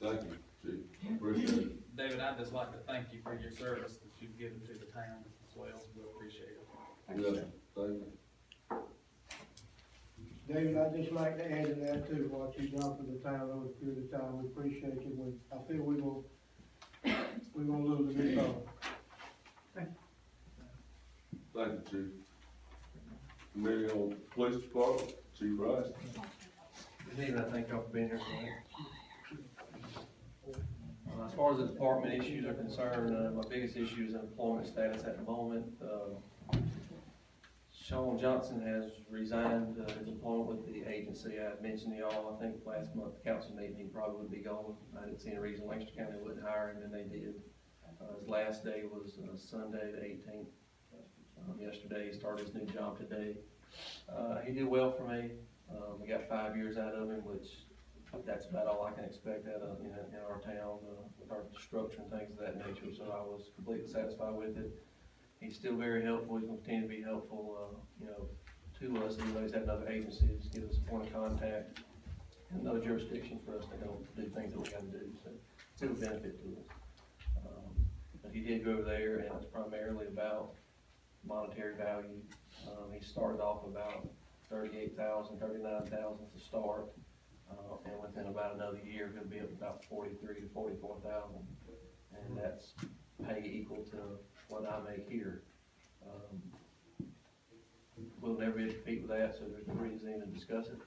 Thank you, Chief. Appreciate it. David, I'd just like to thank you for your service that you've given to the town as well. We appreciate it. Yes, thank you. David, I'd just like to add to that too, what you've done for the town over a period of time, we appreciate you, I feel we're gonna lose a good dog. Thank you, Chief. Committee on Police Department, Chief Rice. Good evening, I thank y'all for being here tonight. As far as the department issues are concerned, my biggest issue is employment status at the moment. Sean Johnson has resigned his employment with the agency. I had mentioned to y'all, I think last month, the council meeting, he probably would be going. I didn't see any reason Lancaster County wouldn't hire him, and they did. His last day was Sunday the 18th. Yesterday, he started his new job today. He did well for me. We got 5 years out of him, which that's about all I can expect out of, in our town, with our structure and things of that nature. So I was completely satisfied with it. He's still very helpful. He's going to continue to be helpful, to us. Even though he's had another agency, just give us a point of contact and no jurisdiction for us to help do things that we got to do. So it's a benefit to us. But he did go over there, and it's primarily about monetary value. He started off about $38,000, $39,000 to start, and within about another year, he'll be up about $43,000 to $44,000, and that's pay equal to what I make here. We'll never be able to compete with that, so there's no reason even to discuss it.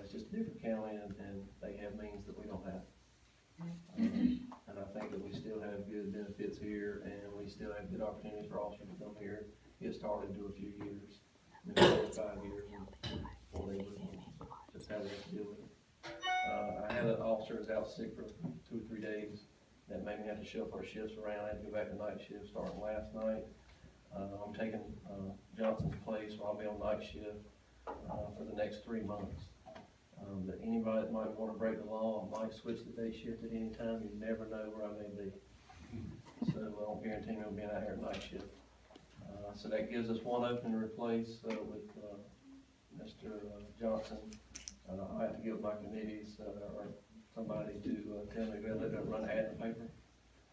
It's just a different county, and they have means that we don't have. And I think that we still have good benefits here, and we still have good opportunities for officers to come here, get started, do a few years, maybe 5 years, and before they move on. Just how they have to deal with it. I had an officer who's out sick for 2 or 3 days. That made me have to shuffle our shifts around. I had to go back to night shift starting last night. I'm taking Johnson's place, so I'll be on night shift for the next 3 months. But anybody that might want to break the law, I might switch the day shift at any time. You never know where I may be. So I don't guarantee me being out here at night shift. So that gives us one open to replace with Mr. Johnson. I have to get with my committees or somebody to tell me whether they're going to run an ad in the paper.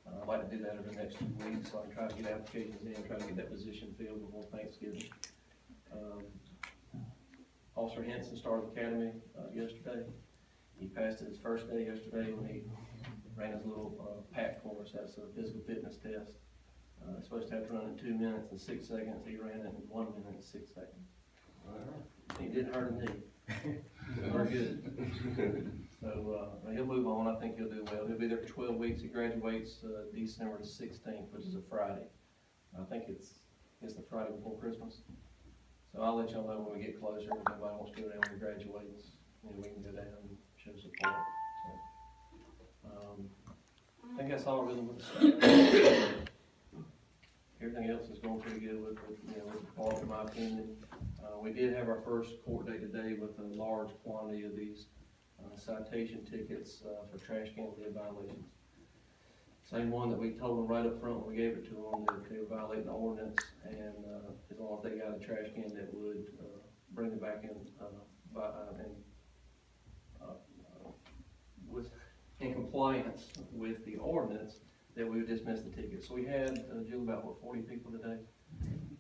I'd like to do that over the next 2 weeks, so I can try to get applications in, try to get that position filled before Thanksgiving. Officer Henson started the academy yesterday. He passed his first day yesterday when he ran his little PAC course. That's a physical fitness test. It's supposed to have to run in 2 minutes and 6 seconds. He ran it in 1 minute and 6 seconds. He didn't hurt a knee. Very good. So he'll move on. I think he'll do well. He'll be there for 12 weeks. He graduates December the 16th, which is a Friday. I think it's the Friday before Christmas. So I'll let y'all know when we get closer. If anybody wants to go down when he graduates, we can go down and show support. So, I think that's all really with the staff. Everything else is going pretty good with the department, in my opinion. We did have our first court day today with a large quantity of these citation tickets for trash can lid violations. Same one that we told them right up front when we gave it to them that they were violating the ordinance, and as long as they got a trash can that would bring it back in compliance with the ordinance, that we would dismiss the ticket. So we had, Jill, about 40 people today,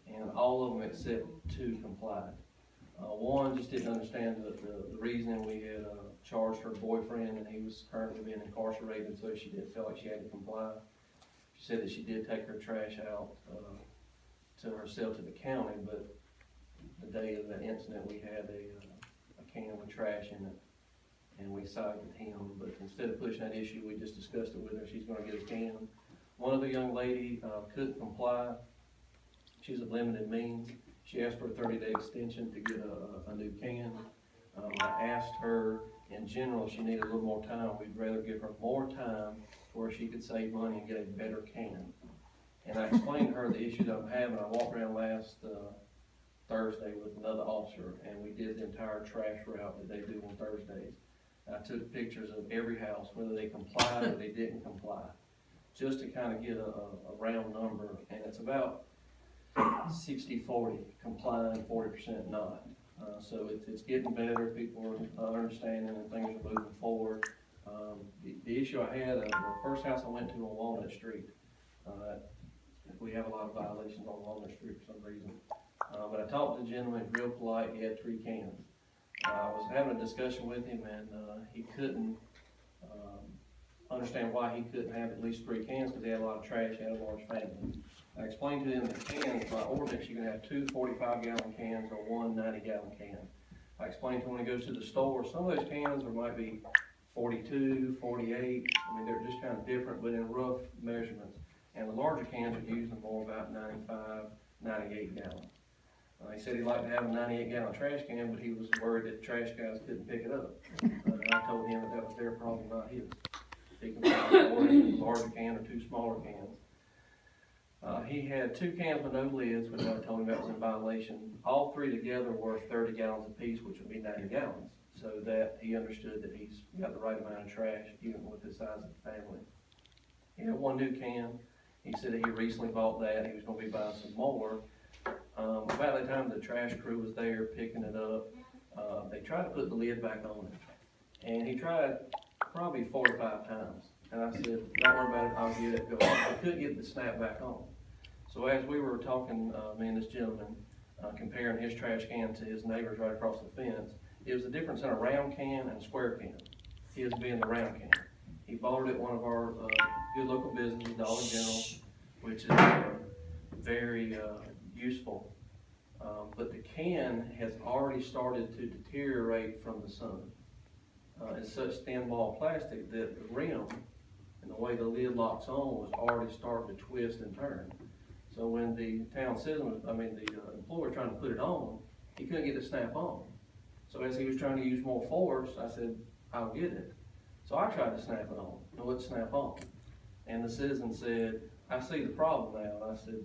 and all of them except 2 complied. One just didn't understand the reason. We had charged her boyfriend, and he was currently being incarcerated, so she didn't feel like she had to comply. She said that she did take her trash out to herself to the county, but the day of the incident, we had a can with trash in it, and we sided with him. But instead of pushing that issue, we just discussed it with her. She's going to get a can. One other young lady couldn't comply. She's of limited means. She asked for a 30-day extension to get a new can. I asked her, in general, if she needed a little more time. We'd rather give her more time where she could save money and get a better can. And I explained to her the issue that I'm having. I walked around last Thursday with another officer, and we did the entire trash route that they do on Thursdays. I took pictures of every house, whether they complied or they didn't comply, just to kind of get a round number, and it's about 60-40 complying, 40% not. So it's getting better. People are understanding, and things are moving forward. The issue issue I had, the first house I went to on Walnut Street, we have a lot of violations on Walnut Street for some reason. But I talked to the gentleman, real polite, he had 3 cans. I was having a discussion with him and, he couldn't, understand why he couldn't have at least 3 cans, because he had a lot of trash, he had a large family. I explained to him that cans, by ordinance, you can have 2 45-gallon cans or 1 90-gallon can. I explained to him when he goes to the store, some of those cans might be 42, 48, I mean, they're just kind of different, but in rough measurements. And the larger cans are using more about 95, 98 gallon. He said he'd like to have a 98-gallon trash can, but he was worried that trash guys couldn't pick it up. And I told him that was their problem, not his. He can find a larger can or 2 smaller cans. He had 2 cans with no lids, which I told him that was in violation. All 3 together were 30 gallons apiece, which would be 90 gallons. So that he understood that he's got the right amount of trash, even with the size of the family. He had 1 new can. He said that he recently bought that. He was gonna be buying some more. About the time the trash crew was there picking it up, they tried to put the lid back on it. And he tried probably 4 or 5 times. And I said, don't worry about it, I'll get it going. I couldn't get the snap back on. So as we were talking, me and this gentleman, comparing his trash can to his neighbor's right across the fence, it was the difference in a round can and a square can. His being the round can. He bought it at one of our good local businesses, Dollar General, which is very useful. But the can has already started to deteriorate from the sun. It's such thin wall plastic that the rim and the way the lid locks on was already starting to twist and turn. So when the town citizen, the employer trying to put it on, he couldn't get it to snap on. So as he was trying to use more force, I said, I'll get it. So I tried to snap it on, and it wouldn't snap on. And the citizen said, I see the problem now. And I said,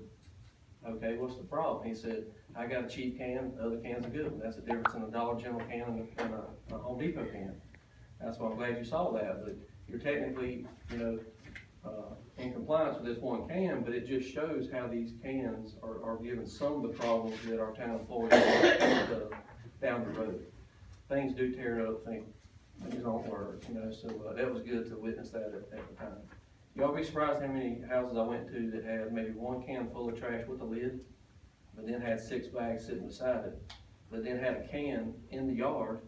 okay, what's the problem? He said, I got a cheap can, the other can's a good one. That's the difference in a Dollar General can and a Home Depot can. That's why I'm glad you saw that, but you're technically, in compliance with this 1 can, but it just shows how these cans are giving some of the problems that our town employees have down the road. Things do tear up, things don't work, so that was good to witness that at the time. Y'all be surprised how many houses I went to that had maybe 1 can full of trash with a lid, but then had 6 bags sitting beside it, but then had a can in the yard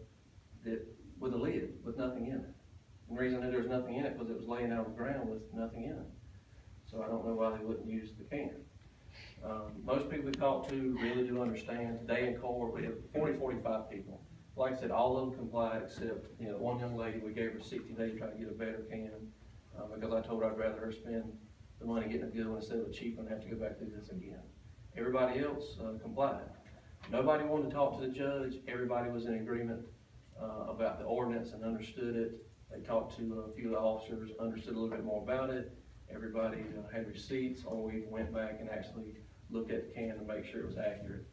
with a lid, with nothing in it. And the reason that there's nothing in it was it was laying out on the ground with nothing in it. So I don't know why they wouldn't use the can. Most people we talk to really do understand. Today in court, we have 45 people. Like I said, all of them complied except, 1 young lady, we gave her 60 days to try to get a better can, because I told her I'd rather her spend the money getting a good one instead of a cheap one and have to go back through this again. Everybody else complied. Nobody wanted to talk to the judge. Everybody was in agreement about the ordinance and understood it. They talked to a few of the officers, understood a little bit more about it. Everybody had receipts, or we went back and actually looked at the can to make sure it was accurate.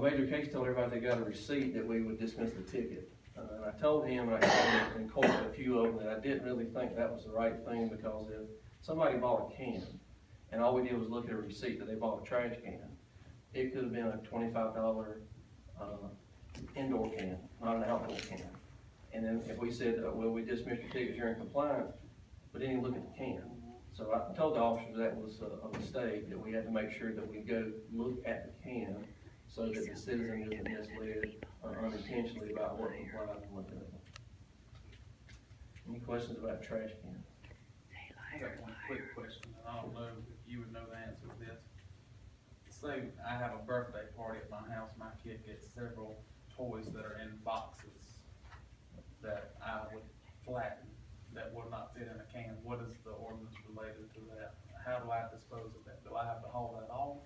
Major Case told everybody they got a receipt that we would dismiss the ticket. And I told him, and I told him in court a few of them, that I didn't really think that was the right thing, because if somebody bought a can and all we did was look at a receipt that they bought a trash can, it could have been a $25 indoor can, not an outdoor can. And then if we said, well, we dismissed your ticket, you're in compliance, but didn't even look at the can. So I told the officers that was a mistake, that we had to make sure that we go look at the can so that the citizen isn't misled unintentionally about what complies and what doesn't. Any questions about trash cans? I got one quick question, and I don't know if you would know the answer to this. Say I have a birthday party at my house, my kid gets several toys that are in boxes that I would flatten, that would not fit in a can. What is the ordinance related to that? How do I dispose of that? Do I have to haul that off?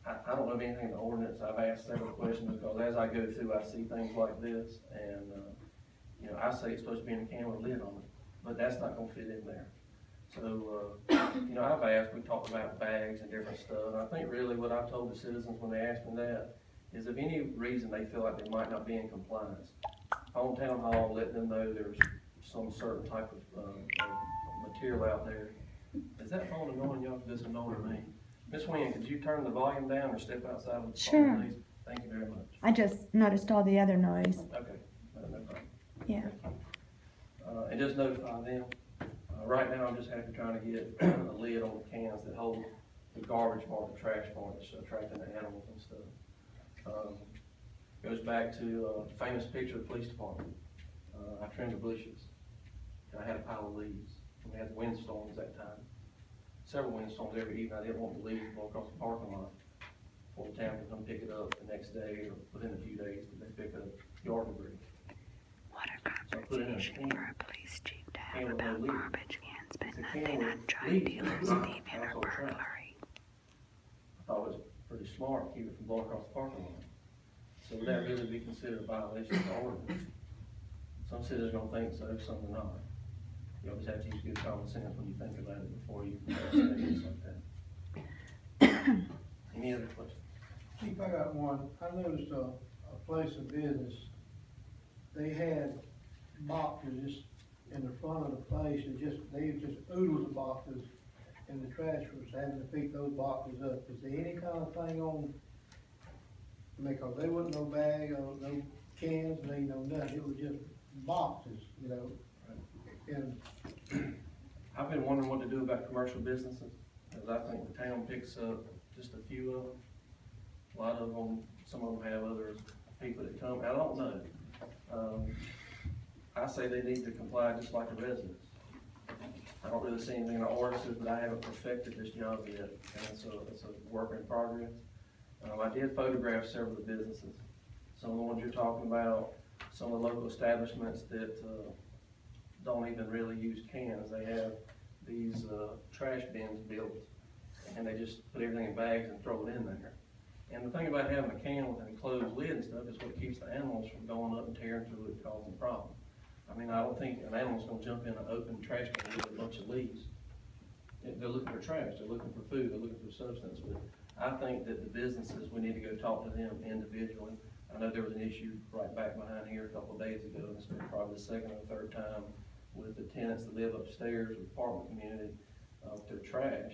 I don't know anything in the ordinance. I've asked several questions, because as I go through, I see things like this, and, I say it's supposed to be in a can with a lid on it, but that's not gonna fit in there. So, I've asked, we talked about bags and different stuff, and I think really what I've told the citizens when they ask me that is, if any reason they feel like they might not be in compliance, on town hall, let them know there's some certain type of material out there. Is that phone annoying y'all? Does it annoy me? Miss Wynne, could you turn the volume down or step outside with the Sure. phone, please? Thank you very much. I just noticed all the other noise. Okay, no problem. Yeah. And just notify them Right now, I'm just happy trying to get a lid on the cans that hold the garbage part, the trash part, that's attracting the animals and stuff. Goes back to a famous picture of the police department. I trimmed the bushes, and I had a pile of leaves. We had windstorms that time. Several windstorms every evening. I didn't want the leaves to go across the parking lot for the town to come pick it up the next day or within a few days, but they pick up yard debris. What a So I put it in a conversation can. for a police chief to Can have with no about leaves. garbage cans, but It's a nothing can on with drug leaves. dealers, Not thieving, or household trash. burglary. I thought it was pretty smart, keep it from blowing across the parking lot. So would that really be considered a violation of the ordinance? Some citizens are gonna think so, some are not. You always have to use good common sense when you think about it before you say things like that. Any other questions? Chief, I got one. I noticed a place of business, they had boxes just in the front of the place, and they just oodles of boxes, and the trash was having to pick those boxes up. Is there any kind of thing on, because there wasn't no bag, or no cans, and ain't no nothing, it was just boxes, you know? And I've been wondering what to do about commercial businesses, because I think the town picks up just a few of them. A lot of them, some of them have other people that come, I don't know. I say they need to comply just like the residents. I don't really see anything in the ordinances, but I haven't perfected this job yet, and it's a work in progress. I did photograph several of the businesses, some of the ones you're talking about, some of the local establishments that, don't even really use cans. They have these, trash bins built, and they just put everything in bags and throw it in there. And the thing about having a can with an enclosed lid and stuff is what keeps the animals from going up and tearing through it, causing problems. I mean, I don't think an animal's gonna jump in an open trash can with a bunch of leaves. They're looking for trash, they're looking for food, they're looking for substance, but I think that the businesses, we need to go talk to them individually. I know there was an issue right back behind here a couple of days ago, and it's been probably the second or third time with the tenants that live upstairs, the apartment community, their trash.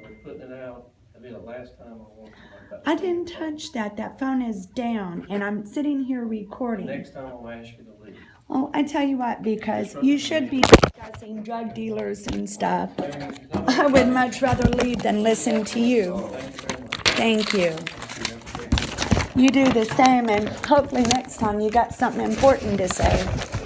They're putting it out, I mean, the last time I wanted to like that. I didn't touch that. That phone is down, and I'm sitting here recording. Next time I'll ask you to leave. Oh, I tell you what, because you should be discussing drug dealers and stuff. I would much rather leave than listen to you. Thank you very much. Thank you. You do the same, and hopefully next time you got something important to say.